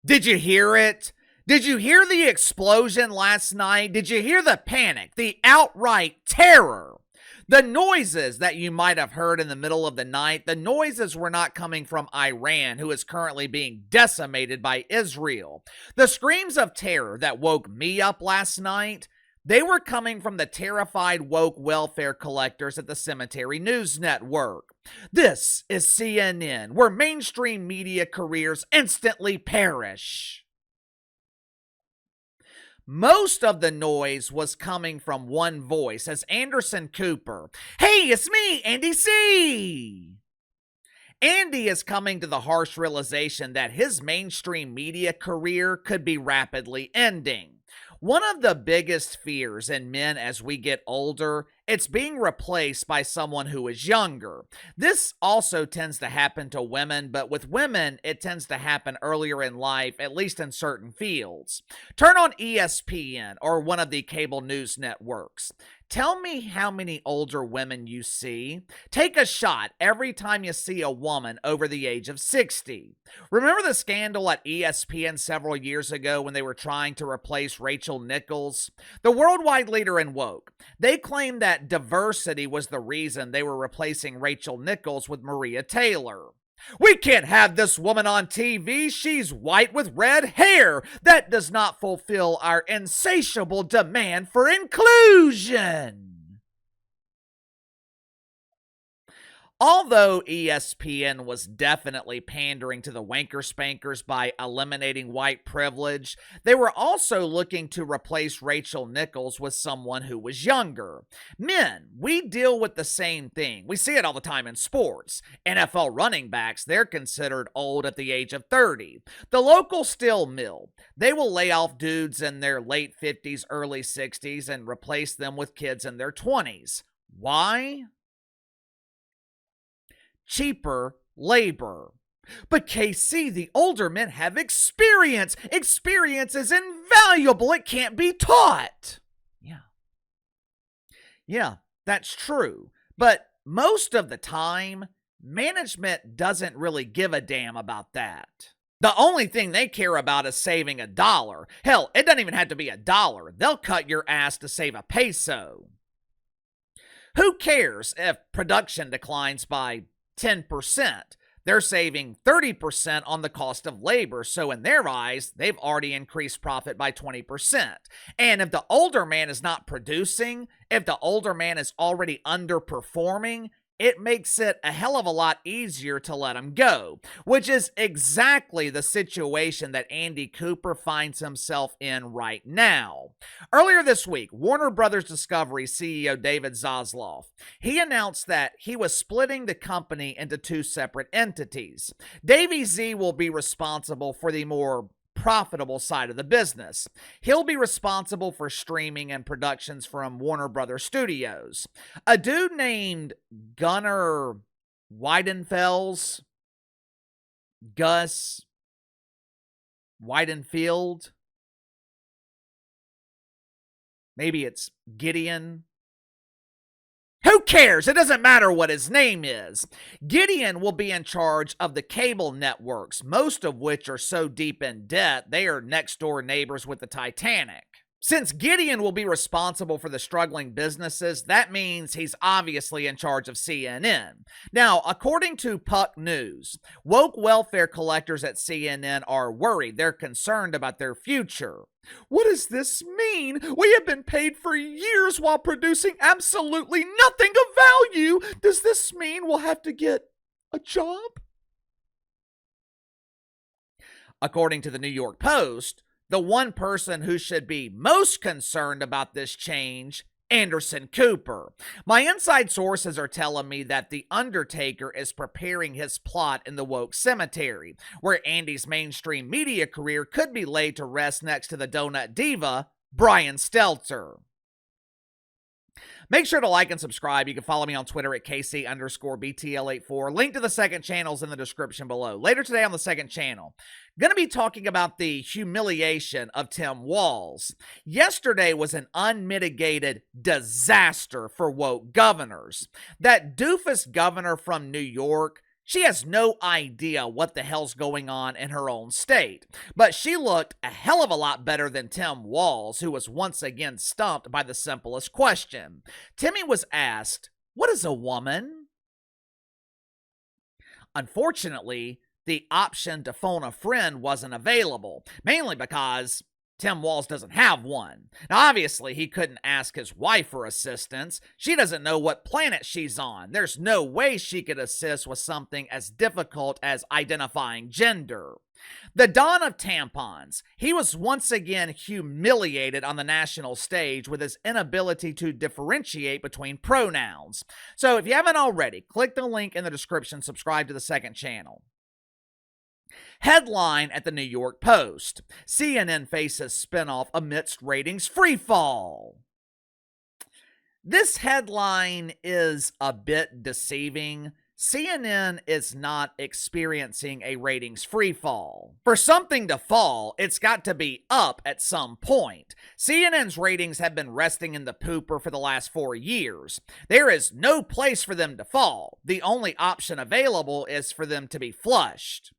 Did you hear it? Did you hear the explosion last night? Did you hear the panic, the outright terror? The noises that you might have heard in the middle of the night, the noises were not coming from Iran, who is currently being decimated by Israel. The screams of terror that woke me up last night, they were coming from the terrified woke welfare collectors at the Cemetery News Network. This is CNN, where mainstream media careers instantly perish. Most of the noise was coming from one voice as Anderson Cooper. Hey, it's me, Andy C. Andy is coming to the harsh realization that his mainstream media career could be rapidly ending. One of the biggest fears in men as we get older, it's being replaced by someone who is younger. This also tends to happen to women, but with women, it tends to happen earlier in life, at least in certain fields. Turn on ESPN or one of the cable news networks. Tell me how many older women you see. Take a shot every time you see a woman over the age of 60. Remember the scandal at ESPN several years ago when they were trying to replace Rachel Nichols? The worldwide leader in woke. They claimed that diversity was the reason they were replacing Rachel Nichols with Maria Taylor. We can't have this woman on TV. She's white with red hair. That does not fulfill our insatiable demand for inclusion. Although ESPN was definitely pandering to the wanker spankers by eliminating white privilege, they were also looking to replace Rachel Nichols with someone who was younger. Men, we deal with the same thing. We see it all the time in sports. NFL running backs, they're considered old at the age of 30. The local steel mill, they will lay off dudes in their late 50s, early 60s and replace them with kids in their 20s. Why? Cheaper labor. But KC, the older men have experience. Experience is invaluable. It can't be taught. Yeah, that's true. But most of the time, management doesn't really give a damn about that. The only thing they care about is saving $1. Hell, it doesn't even have to be $1. They'll cut your ass to save a peso. Who cares if production declines by 10%? They're saving 30% on the cost of labor, so in their eyes, they've already increased profit by 20%. And if the older man is not producing, if the older man is already underperforming, it makes it a hell of a lot easier to let him go, which is exactly the situation that Andy Cooper finds himself in right now. Earlier this week, Warner Brothers Discovery CEO David Zaslav, he announced that he was splitting the company into two separate entities. Davey Z will be responsible for the more profitable side of the business. He'll be responsible for streaming and productions from Warner Brothers Studios. A dude named Gunnar Weidenfels, Gus Weidenfield, maybe it's Gideon. Who cares? It doesn't matter what his name is. Gideon will be in charge of the cable networks, most of which are so deep in debt they are next door neighbors with the Titanic. Since Gideon will be responsible for the struggling businesses, that means he's obviously in charge of CNN. Now, according to Puck News, woke welfare collectors at CNN are worried. They're concerned about their future. What does this mean? We have been paid for years while producing absolutely nothing of value. Does this mean we'll have to get a job? According to the New York Post, the one person who should be most concerned about this change, Anderson Cooper. My inside sources are telling me that The Undertaker is preparing his plot in the woke cemetery, where Andy's mainstream media career could be laid to rest next to the donut diva, Brian Stelter. Make sure to like and subscribe. You can follow me on Twitter at KC_BTL84. Link to the second channel is in the description below. Later today on the second channel, going to be talking about the humiliation of Tim Walz. Yesterday was an unmitigated disaster for woke governors. That doofus governor from New York, She has no idea what the hell's going on in her own state, but she looked a hell of a lot better than Tim Walz, who was once again stumped by the simplest question. Timmy was asked, "What is a woman?" Unfortunately, the option to phone a friend wasn't available, mainly because Tim Walz doesn't have one. Now, obviously, he couldn't ask his wife for assistance. She doesn't know what planet she's on. There's no way she could assist with something as difficult as identifying gender. The Don of Tampons. He was once again humiliated on the national stage with his inability to differentiate between pronouns. So if you haven't already, click the link in the description, subscribe to the second channel. Headline at the New York Post. CNN faces spinoff amidst ratings freefall. This headline is a bit deceiving. CNN is not experiencing a ratings freefall. For something to fall, it's got to be up at some point. CNN's ratings have been resting in the pooper for the last 4 years. There is no place for them to fall. The only option available is for them to be flushed.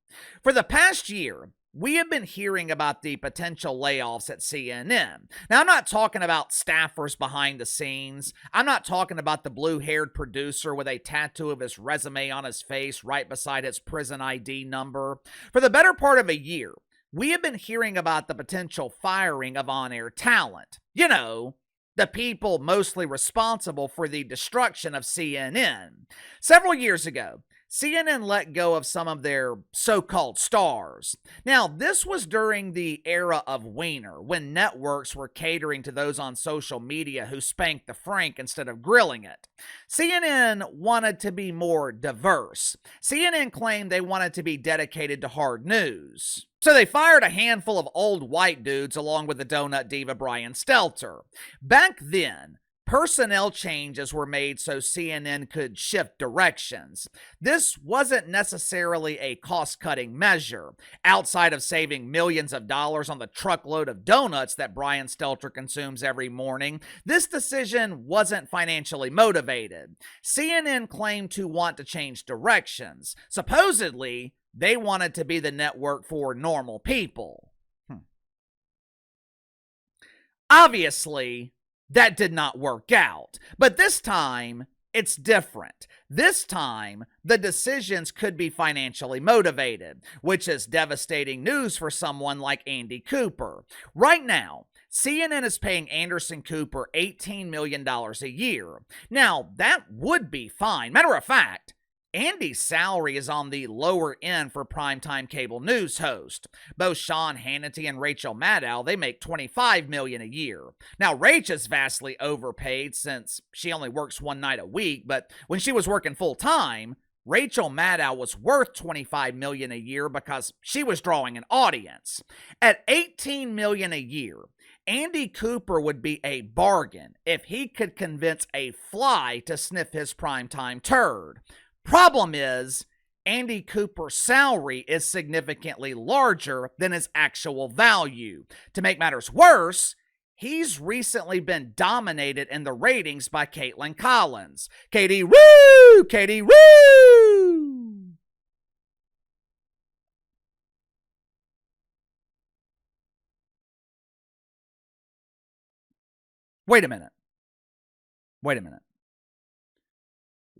For the past year, we have been hearing about the potential layoffs at CNN. Now, I'm not talking about staffers behind the scenes. I'm not talking about the blue-haired producer with a tattoo of his resume on his face right beside his prison ID number. For the better part of a year, we have been hearing about the potential firing of on-air talent. You know, the people mostly responsible for the destruction of CNN. Several years ago, CNN let go of some of their so-called stars. Now, this was during the era of Wiener, when networks were catering to those on social media who spanked the frank instead of grilling it. CNN wanted to be more diverse. CNN claimed they wanted to be dedicated to hard news. So they fired a handful of old white dudes along with the donut diva Brian Stelter. Back then, personnel changes were made so CNN could shift directions. This wasn't necessarily a cost-cutting measure. Outside of saving millions of dollars on the truckload of donuts that Brian Stelter consumes every morning, this decision wasn't financially motivated. CNN claimed to want to change directions. Supposedly, they wanted to be the network for normal people. Obviously, that did not work out. But this time, it's different. This time, the decisions could be financially motivated, which is devastating news for someone like Andy Cooper. Right now, CNN is paying Anderson Cooper $18 million a year. Now, that would be fine. Matter of fact, Andy's salary is on the lower end for primetime cable news host. Both Sean Hannity and Rachel Maddow, they make $25 million a year. Now, Rach is vastly overpaid since she only works one night a week, but when she was working full-time, Rachel Maddow was worth $25 million a year because she was drawing an audience. At $18 million a year, Andy Cooper would be a bargain if he could convince a fly to sniff his primetime turd. Problem is, Andy Cooper's salary is significantly larger than his actual value. To make matters worse, he's recently been dominated in the ratings by Kaitlan Collins. Katie, woo! Katie, woo! Wait a minute.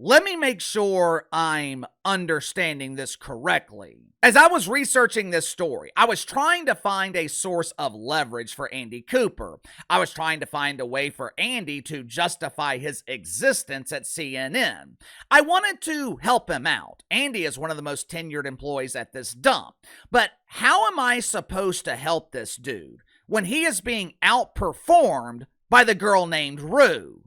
Let me make sure I'm understanding this correctly. As I was researching this story, I was trying to find a source of leverage for Andy Cooper. I was trying to find a way for Andy to justify his existence at CNN. I wanted to help him out. Andy is one of the most tenured employees at this dump. But how am I supposed to help this dude when he is being outperformed by the girl named Rue?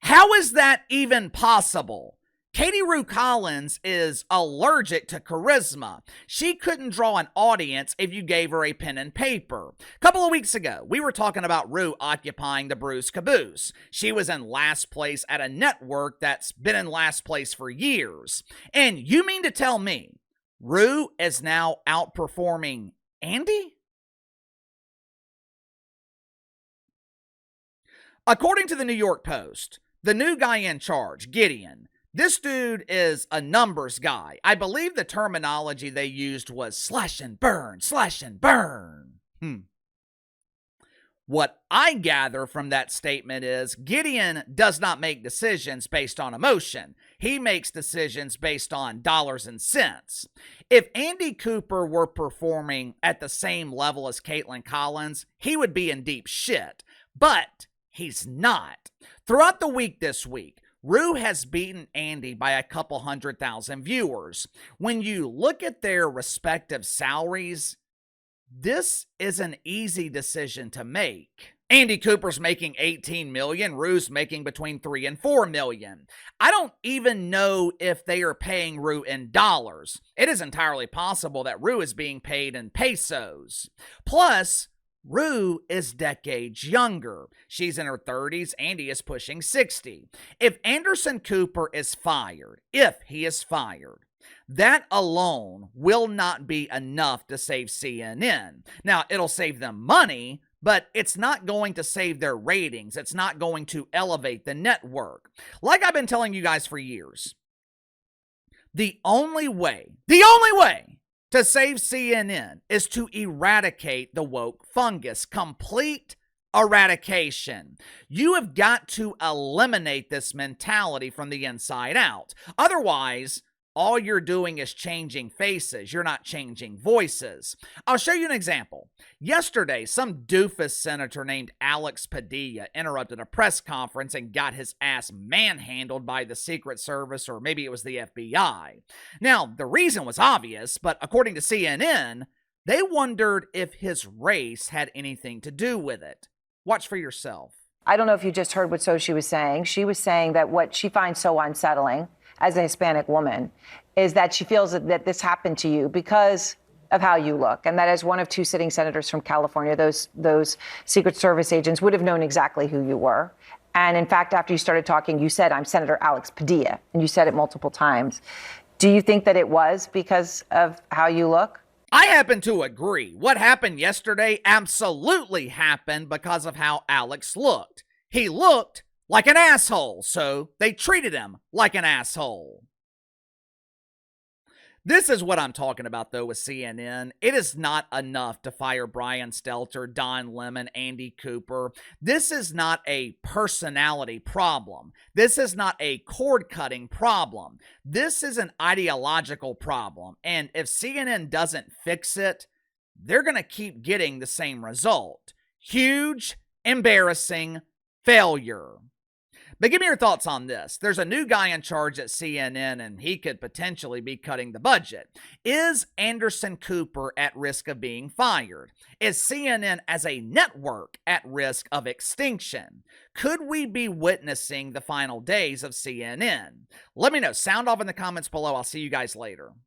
How is that even possible? Katie Rue Collins is allergic to charisma. She couldn't draw an audience if you gave her a pen and paper. A couple of weeks ago, we were talking about Rue occupying the Bruce Caboose. She was in last place at a network that's been in last place for years. And you mean to tell me Rue is now outperforming Andy? According to the New York Post, the new guy in charge, Gideon, This dude is a numbers guy. I believe the terminology they used was slash and burn, slash and burn. What I gather from that statement is Gideon does not make decisions based on emotion. He makes decisions based on dollars and cents. If Andy Cooper were performing at the same level as Kaitlan Collins, he would be in deep shit. But he's not. Throughout the week this week, Rue has beaten Andy by a couple 100,000 viewers. When you look at their respective salaries, this is an easy decision to make. Andy Cooper's making $18 million, Rue's making between $3 and $4 million. I don't even know if they are paying Rue in dollars. It is entirely possible that Rue is being paid in pesos. Plus, Rue is decades younger. She's in her 30s, Andy is pushing 60. If Anderson Cooper is fired, that alone will not be enough to save CNN. Now, it'll save them money, but it's not going to save their ratings. It's not going to elevate the network. Like I've been telling you guys for years, the only way to save CNN is to eradicate the woke fungus. Complete eradication. You have got to eliminate this mentality from the inside out. Otherwise, all you're doing is changing faces. You're not changing voices. I'll show you an example. Yesterday, some doofus senator named Alex Padilla interrupted a press conference and got his ass manhandled by the Secret Service, or maybe it was the FBI. Now, the reason was obvious, but according to CNN, they wondered if his race had anything to do with it. Watch for yourself. I don't know if you just heard what Sochi was saying. She was saying that what she finds so unsettling as a Hispanic woman is that she feels that this happened to you because of how you look. And that as one of two sitting senators from California, those Secret Service agents would have known exactly who you were. And in fact, after you started talking, you said, "I'm Senator Alex Padilla," and you said it multiple times. Do you think that it was because of how you look? I happen to agree. What happened yesterday absolutely happened because of how Alex looked. He looked like an asshole, so they treated him like an asshole. This is what I'm talking about, though, with CNN. It is not enough to fire Brian Stelter, Don Lemon, Andy Cooper. This is not a personality problem. This is not a cord-cutting problem. This is an ideological problem. And if CNN doesn't fix it, they're going to keep getting the same result. Huge, embarrassing failure. But give me your thoughts on this. There's a new guy in charge at CNN, and he could potentially be cutting the budget. Is Anderson Cooper at risk of being fired? Is CNN as a network at risk of extinction? Could we be witnessing the final days of CNN? Let me know. Sound off in the comments below. I'll see you guys later.